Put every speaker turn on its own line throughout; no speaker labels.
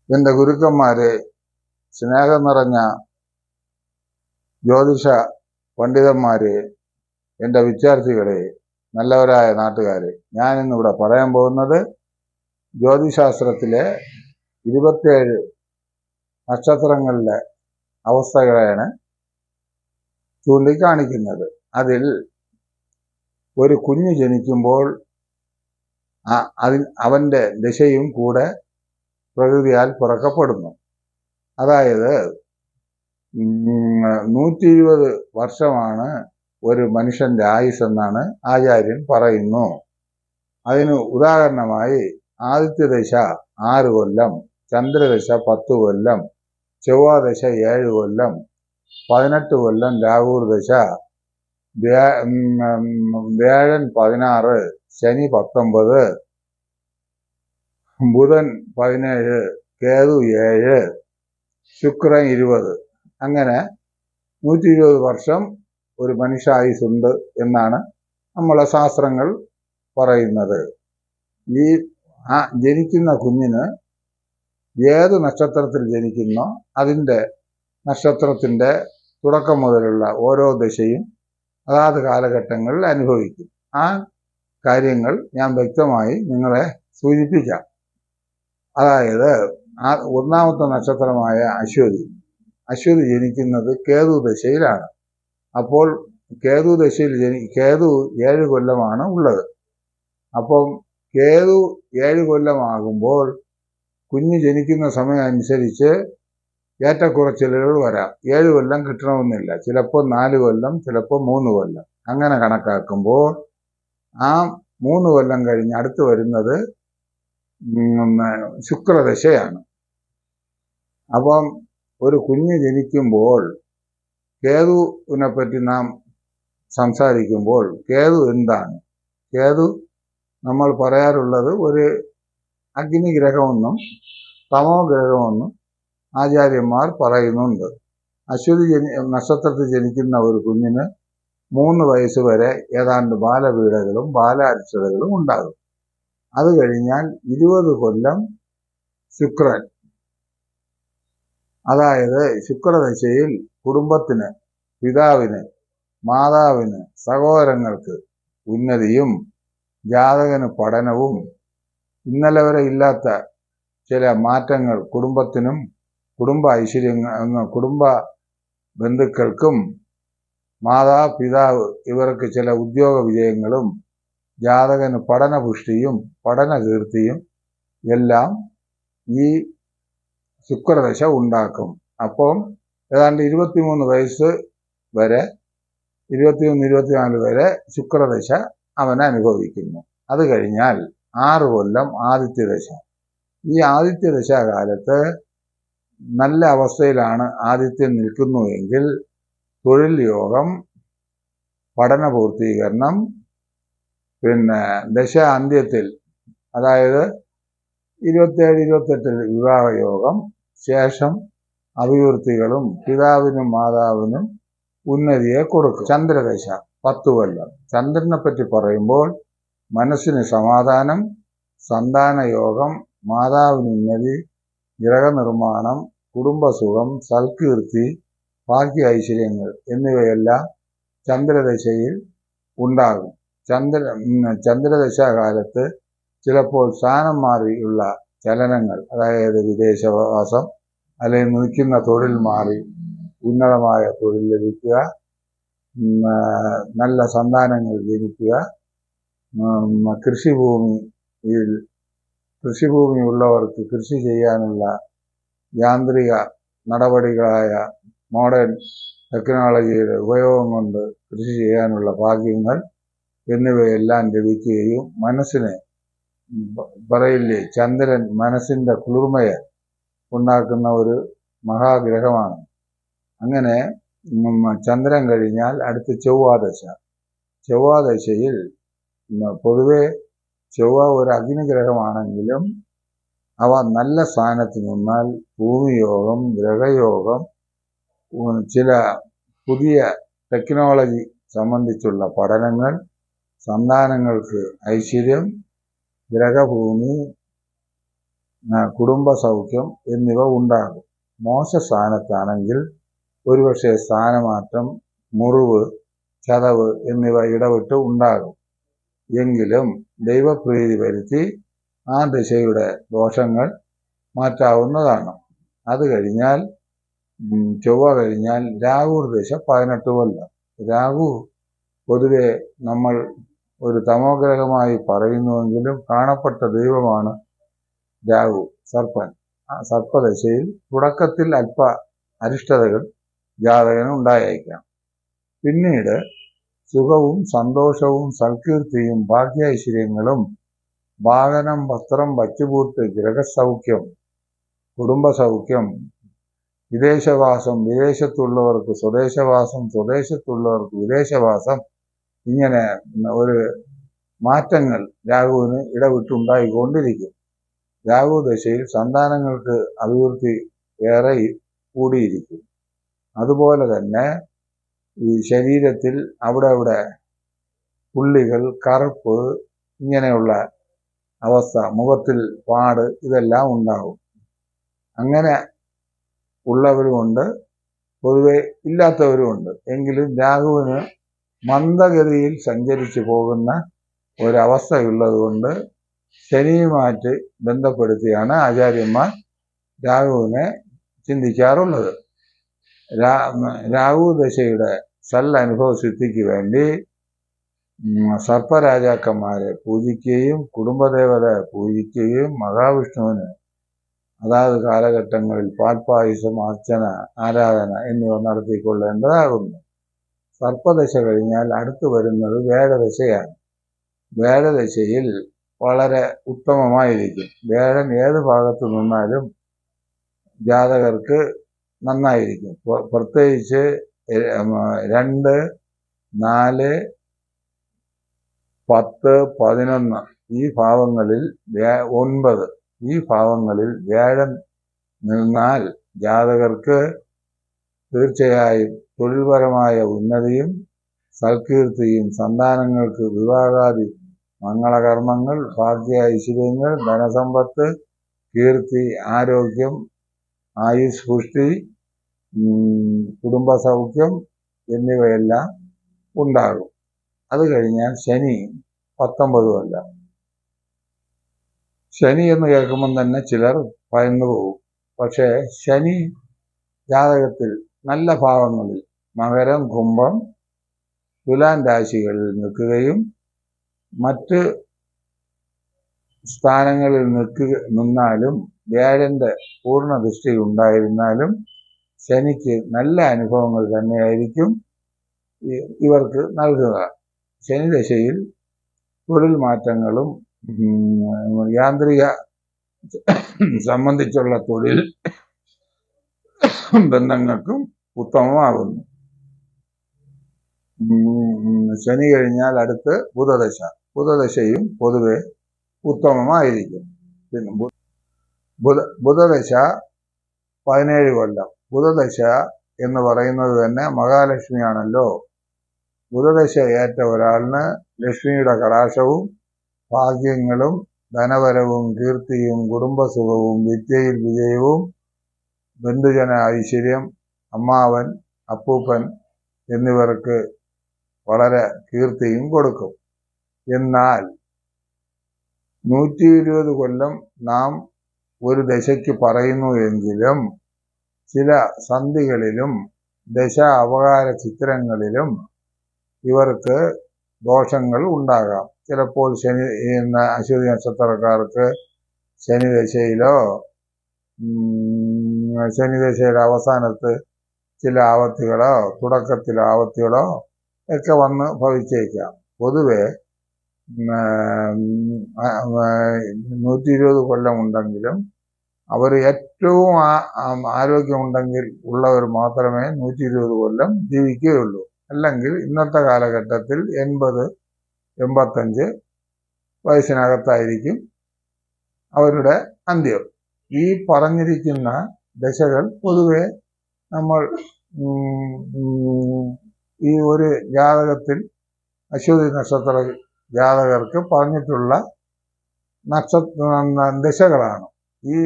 എൻ്റെ ഗുരുക്കന്മാരെ, സ്നേഹം നിറഞ്ഞ ജ്യോതിഷ പണ്ഡിതന്മാരെ, എൻ്റെ വിദ്യാർത്ഥികളെ, നല്ലവരായ നാട്ടുകാരെ, ഞാനിന്നിവിടെ പറയാൻ പോകുന്നത് ജ്യോതിശാസ്ത്രത്തിലെ 27 നക്ഷത്രങ്ങളിലെ അവസ്ഥകളെയാണ് ചൂണ്ടിക്കാണിക്കുന്നത്. അതിൽ ഒരു കുഞ്ഞ് ജനിക്കുമ്പോൾ അവൻ്റെ ദശയും കൂടെ പ്രകൃതിയാൽ പിറക്കപ്പെടുന്നു. അതായത് 120 വർഷമാണ് ഒരു മനുഷ്യന്റെ ആയുസ് എന്നാണ് ആചാര്യൻ പറയുന്നു. അതിന് ഉദാഹരണമായി ആദിത്യദശ 6 കൊല്ലം, ചന്ദ്രദശ 10 കൊല്ലം, ചൊവ്വാദശ 7 കൊല്ലം, 18 കൊല്ലം രാഹുർദശ, വ്യാഴൻ 16, ശനി 19, ബുധൻ 17, കേതു 7, ശുക്രൻ 20. അങ്ങനെ 120 വർഷം ഒരു മനുഷ്യായുസുണ്ട് എന്നാണ് നമ്മളെ ശാസ്ത്രങ്ങൾ പറയുന്നത്. ഈ ജനിക്കുന്ന കുഞ്ഞിന് ഏത് നക്ഷത്രത്തിൽ ജനിക്കുന്നോ അതിൻ്റെ നക്ഷത്രത്തിൻ്റെ തുടക്കം മുതലുള്ള ഓരോ ദശയും അതാത് കാലഘട്ടങ്ങളിൽ അനുഭവിക്കും. ആ കാര്യങ്ങൾ ഞാൻ വ്യക്തമായി നിങ്ങളെ സൂചിപ്പിക്കാം. അതായത് ഒന്നാമത്തെ നക്ഷത്രമായ അശ്വതി ജനിക്കുന്നത് കേതു ദശയിലാണ്. അപ്പോൾ കേതു ദശയിൽ കേതു 7 കൊല്ലമാണ് ഉള്ളത്. അപ്പം കേതു 7 കൊല്ലമാകുമ്പോൾ കുഞ്ഞ് ജനിക്കുന്ന സമയം അനുസരിച്ച് ഏറ്റക്കുറച്ചിലുകൾ വരാം. 7 കൊല്ലം കിട്ടണമെന്നില്ല, ചിലപ്പോൾ 4 കൊല്ലം, ചിലപ്പോൾ 3 കൊല്ലം. അങ്ങനെ കണക്കാക്കുമ്പോൾ ആ 3 കൊല്ലം കഴിഞ്ഞ് അടുത്ത് വരുന്നത് ശുക്രദശയാണ്. അപ്പം ഒരു കുഞ്ഞ് ജനിക്കുമ്പോൾ കേതുവിനെ പറ്റി നാം സംസാരിക്കുമ്പോൾ കേതു എന്താണ്? കേതു നമ്മൾ പറയാറുള്ളത് ഒരു അഗ്നിഗ്രഹമെന്നും തമോ ഗ്രഹമെന്നും ആചാര്യന്മാർ പറയുന്നുണ്ട്. അശ്വതി നക്ഷത്രത്തിൽ ജനിക്കുന്ന ഒരു കുഞ്ഞിന് 3 വയസ്സ് വരെ ഏതാണ്ട് ബാലപീഡകളും ബാലാരിഷ്ടതകളും ഉണ്ടാകും. അത് കഴിഞ്ഞാൽ 20 കൊല്ലം ശുക്രൻ, അതായത് ശുക്രദശയിൽ കുടുംബത്തിന്, പിതാവിന്, മാതാവിന്, സഹോദരങ്ങൾക്ക് ഉന്നതിയും ജാതകന് പഠനവും ഇന്നലെ വരെ ഇല്ലാത്ത ചില മാറ്റങ്ങൾ കുടുംബത്തിനും കുടുംബ കുടുംബ ബന്ധുക്കൾക്കും മാതാപിതാവ് ഇവർക്ക് ചില ഉദ്യോഗ വിജയങ്ങളും ജാതകന് പഠനപുഷ്ടിയും പഠനകീർത്തിയും എല്ലാം ഈ ശുക്രദശ ഉണ്ടാക്കും. അപ്പം ഏതാണ്ട് 23 വയസ്സ് വരെ, 23-24 വരെ ശുക്രദശ അവൻ അനുഭവിക്കുന്നു. അത് കഴിഞ്ഞാൽ 6 കൊല്ലം ആദിത്യദശ. ഈ ആദിത്യദശ കാലത്ത് നല്ല അവസ്ഥയിലാണ് ആദിത്യൻ നിൽക്കുന്നുവെങ്കിൽ തൊഴിൽ യോഗം, പഠന പൂർത്തീകരണം, പിന്നെ ദശ അന്ത്യത്തിൽ അതായത് 27-28 വിവാഹയോഗം, ശേഷം അഭിവൃദ്ധികളും പിതാവിനും മാതാവിനും ഉന്നതിയെ കൊടുക്കും. ചന്ദ്രദശ 10 കൊല്ലം. ചന്ദ്രനെ പറ്റി പറയുമ്പോൾ മനസ്സിന് സമാധാനം, സന്താനയോഗം, മാതാവിന് ഉന്നതി, ഗ്രഹനിർമ്മാണം, കുടുംബസുഖം, സൽകീർത്തി, ഭാഗ്യ ഐശ്വര്യങ്ങൾ എന്നിവയെല്ലാം ചന്ദ്രദശയിൽ ഉണ്ടാകും. ചന്ദ്രദശാകാലത്ത് ചിലപ്പോൾ സ്ഥാനം മാറിയുള്ള ചലനങ്ങൾ, അതായത് വിദേശവാസം, അല്ലെങ്കിൽ നിൽക്കുന്ന തൊഴിൽ മാറി ഉന്നതമായ തൊഴിൽ ലഭിക്കുക, നല്ല സന്താനങ്ങൾ ജനിക്കുക, കൃഷിഭൂമി ഉള്ളവർക്ക് കൃഷി ചെയ്യാനുള്ള യാന്ത്രിക നടപടികളായ മോഡേൺ ടെക്നോളജിയുടെ ഉപയോഗം കൊണ്ട് കൃഷി ചെയ്യാനുള്ള ഭാഗ്യങ്ങൾ എന്നിവയെല്ലാം ലഭിക്കുകയും മനസ്സിന് പറയില്ലേ, ചന്ദ്രൻ മനസ്സിൻ്റെ കുളിർമയെ ഉണ്ടാക്കുന്ന ഒരു മഹാഗ്രഹമാണ്. അങ്ങനെ ചന്ദ്രൻ കഴിഞ്ഞാൽ അടുത്ത് ചൊവ്വാദശ. ചൊവ്വാദശയിൽ പൊതുവെ ചൊവ്വ ഒരു അഗ്നിഗ്രഹമാണെങ്കിലും അവ നല്ല സ്ഥാനത്ത് നിന്നാൽ ഭൂമിയോഗം, ഗ്രഹയോഗം, ചില പുതിയ ടെക്നോളജി സംബന്ധിച്ചുള്ള പഠനങ്ങൾ, സന്താനങ്ങൾക്ക് ഐശ്വര്യം, ഗ്രഹഭൂമി, കുടുംബ സൗഖ്യം എന്നിവ ഉണ്ടാകും. മോശ സ്ഥാനത്താണെങ്കിൽ ഒരുപക്ഷെ സ്ഥാനമാറ്റം, മുറിവ്, ചതവ് എന്നിവ ഇടവിട്ട് ഉണ്ടാകും. എങ്കിലും ദൈവപ്രീതി വരുത്തി ആ ദശയുടെ ദോഷങ്ങൾ മാറ്റാവുന്നതാണ്. അത് കഴിഞ്ഞാൽ ചൊവ്വ കഴിഞ്ഞാൽ രാഹു ദശ 18 കൊല്ലം. രാഹു പൊതുവെ നമ്മൾ ഒരു തമോഗ്രഹമായി പറയുന്നുവെങ്കിലും കാണപ്പെട്ട ദൈവമാണ് രാഹു, സർപ്പൻ. ആ സർപ്പദശയിൽ തുടക്കത്തിൽ അല്പ അരിഷ്ടതകൾ ജാതകന് ഉണ്ടായേക്കാം. പിന്നീട് സുഖവും സന്തോഷവും സൽകീർത്തിയും ഭാഗ്യൈശ്വര്യങ്ങളും വാഹനം, വസ്ത്രം, വച്ചുപൂട്ട്, ഗ്രഹസൗഖ്യം, കുടുംബസൗഖ്യം, വിദേശവാസം, വിദേശത്തുള്ളവർക്ക് സ്വദേശവാസം, സ്വദേശത്തുള്ളവർക്ക് വിദേശവാസം, ഇങ്ങനെ ഒരു മാറ്റങ്ങൾ രാഹുവിന് ഇടവിട്ടുണ്ടായിക്കൊണ്ടിരിക്കും. രാഹു ദശയിൽ സന്താനങ്ങൾക്ക് അഭിവൃദ്ധി ഏറെ കൂടിയിരിക്കും. അതുപോലെ തന്നെ ഈ ശരീരത്തിൽ അവിടെ പുള്ളികൾ, കറുപ്പ്, ഇങ്ങനെയുള്ള അവസ്ഥ, മുഖത്തിൽ പാട്, ഇതെല്ലാം ഉണ്ടാവും. അങ്ങനെ ഉള്ളവരുമുണ്ട്, പൊതുവെ ഇല്ലാത്തവരുമുണ്ട്. എങ്കിലും രാഹുവിന് മന്ദഗതിയിൽ സഞ്ചരിച്ചു പോകുന്ന ഒരവസ്ഥയുള്ളത് കൊണ്ട് ശനിയുമായിട്ട് ബന്ധപ്പെടുത്തിയാണ് ആചാര്യന്മാർ രാഹുവിനെ ചിന്തിക്കാറുള്ളത്. രാഹു ദശയുടെ അനുഭവ സിദ്ധിക്ക് വേണ്ടി സർപ്പരാജാക്കന്മാരെ പൂജിക്കുകയും കുടുംബദേവതയെ പൂജിക്കുകയും മഹാവിഷ്ണുവിന് അതാത് കാലഘട്ടങ്ങളിൽ പാൽപായസം, അർച്ചന, ആരാധന എന്നിവ നടത്തിക്കൊള്ളേണ്ടതാകുന്നു. സർപ്പദശ കഴിഞ്ഞാൽ അടുത്തു വരുന്നത് വേഴദശയാണ്. വേഴദശയിൽ വളരെ ഉത്തമമായിരിക്കും. വേഴൻ ഏത് ഭാഗത്ത് നിന്നാലും ജാതകർക്ക് നന്നായിരിക്കും. പ്രത്യേകിച്ച് 2, 4, 10, 11 ഈ ഭാവങ്ങളിൽ, 9 ഈ ഭാവങ്ങളിൽ വേഴൻ നിന്നാൽ ജാതകർക്ക് തീർച്ചയായും തൊഴിൽപരമായ ഉന്നതിയും സൽകീർത്തിയും, സന്താനങ്ങൾക്ക് വിവാഹാദി മംഗളകർമ്മങ്ങൾ, ഭാഗ്യ ഐശ്വര്യങ്ങൾ, ധനസമ്പത്ത്, കീർത്തി, ആരോഗ്യം, ആയുസ്, പുഷ്ടി, കുടുംബസൗഖ്യം എന്നിവയെല്ലാം ഉണ്ടാകും. അത് കഴിഞ്ഞാൽ ശനി 19 കൊല്ലം. ശനി എന്ന് കേൾക്കുമ്പം തന്നെ ചിലർ ഭയന്നു പോകും. പക്ഷേ ശനി ജാതകത്തിൽ നല്ല ഭാവങ്ങളിൽ മകരം, കുംഭം, തുലാം രാശികളിൽ നിൽക്കുകയും മറ്റ് സ്ഥാനങ്ങളിൽ നിന്നാലും വ്യാഴന്റെ പൂർണ്ണ ദൃഷ്ടി ഉണ്ടായിരുന്നാലും ശനിക്ക് നല്ല അനുഭവങ്ങൾ തന്നെയായിരിക്കും ഇവർക്ക് നൽകുക. ശനിദശയിൽ തൊഴിൽ മാറ്റങ്ങളും യാന്ത്രിക സംബന്ധിച്ചുള്ള തൊഴിൽ ബന്ധങ്ങൾക്കും ഉത്തമമാകുന്നു. ശനി കഴിഞ്ഞാൽ അടുത്ത് ബുധദശ. ബുധദശയും പൊതുവെ ഉത്തമമായിരിക്കും. പിന്നെ ബുധദശ 17 കൊല്ലം. ബുധദശ എന്ന് പറയുന്നത് തന്നെ മഹാലക്ഷ്മിയാണല്ലോ. ബുധദശ ഏറ്റ ഒരാളിന് ലക്ഷ്മിയുടെ കടാക്ഷവും ഭാഗ്യങ്ങളും ധനപരവും കീർത്തിയും കുടുംബസുഖവും വിദ്യയിൽ വിജയവും ബന്ധുജന ഐശ്വര്യം, അമ്മാവൻ, അപ്പൂപ്പൻ എന്നിവർക്ക് വളരെ കീർത്തിയും കൊടുക്കും. എന്നാൽ 120 കൊല്ലം നാം ഒരു ദശയ്ക്ക് പറയുന്നു എങ്കിലും ചില സന്ധികളിലും ദശ അപകാര ചിത്രങ്ങളിലും ഇവർക്ക് ദോഷങ്ങൾ ഉണ്ടാകാം. ചിലപ്പോൾ അശ്വതി നക്ഷത്രക്കാർക്ക് ശനിദശയിലോ ശനിദശയുടെ അവസാനത്ത് ചില ആപത്തുകളോ തുടക്കത്തിൽ ആപത്തുകളോ ഒക്കെ വന്ന് ഭവിച്ചേക്കാം. പൊതുവെ 120 കൊല്ലം ഉണ്ടെങ്കിലും അവർ ഏറ്റവും ആരോഗ്യമുണ്ടെങ്കിൽ ഉള്ളവർ മാത്രമേ 120 കൊല്ലം ജീവിക്കുകയുള്ളൂ. അല്ലെങ്കിൽ ഇന്നത്തെ കാലഘട്ടത്തിൽ 80-85 വയസ്സിനകത്തായിരിക്കും അവരുടെ അന്ത്യം. ഈ പറഞ്ഞിരിക്കുന്ന ദശകൾ പൊതുവെ നമ്മൾ ഈ ഒരു ജാതകത്തിൽ അശ്വതി നക്ഷത്ര ജാതകർക്ക് പറഞ്ഞിട്ടുള്ള ദശകളാണ്. ഈ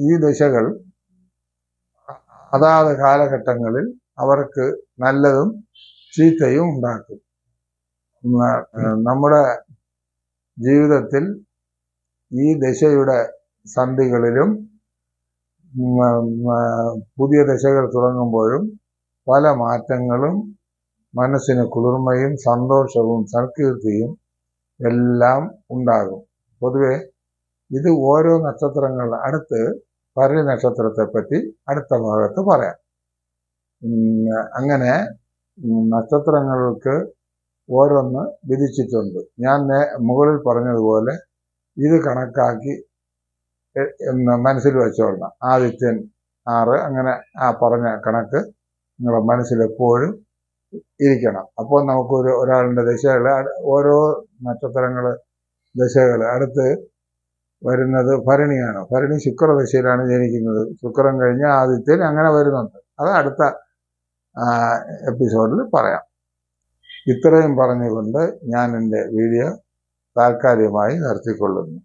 ഈ ദശകൾ അതാത് കാലഘട്ടങ്ങളിൽ അവർക്ക് നല്ലതും ചീത്തയും ഉണ്ടാക്കും. നമ്മുടെ ജീവിതത്തിൽ ഈ ദശയുടെ സന്ധികളിലും പുതിയ ദശകൾ തുടങ്ങുമ്പോഴും പല മാറ്റങ്ങളും മനസ്സിന് കുളിർമയും സന്തോഷവും സൽകീർത്തിയും എല്ലാം ഉണ്ടാകും. പൊതുവെ ഇത് ഓരോ നക്ഷത്രങ്ങൾ അടുത്ത് ഭരണി നക്ഷത്രത്തെ പറ്റി അടുത്ത ഭാഗത്ത് പറയാം. അങ്ങനെ നക്ഷത്രങ്ങൾക്ക് ഓരോന്ന് വിധിച്ചിട്ടുണ്ട്. ഞാൻ മുകളിൽ പറഞ്ഞതുപോലെ ഇത് കണക്കാക്കി മനസ്സിൽ വെച്ചോളണം. ആദിത്യൻ 6, അങ്ങനെ ആ പറഞ്ഞ കണക്ക് നിങ്ങളുടെ മനസ്സിലെപ്പോഴും ഇരിക്കണം. അപ്പോൾ നമുക്ക് ഒരാളുടെ ദശകൾ, ഓരോ നക്ഷത്രങ്ങൾ ദശകൾ അടുത്ത് വരുന്നത് ഭരണിയാണ്. ഭരണി ശുക്രദശയിലാണ് ജനിക്കുന്നത്. ശുക്രൻ കഴിഞ്ഞ് ആദിത്യൻ, അങ്ങനെ വരുന്നുണ്ട്. അത് അടുത്ത എപ്പിസോഡിൽ പറയാം. ഇത്രയും പറഞ്ഞുകൊണ്ട് ഞാൻ എൻ്റെ വീഡിയോ താൽക്കാലികമായി നിർത്തിക്കൊള്ളുന്നു.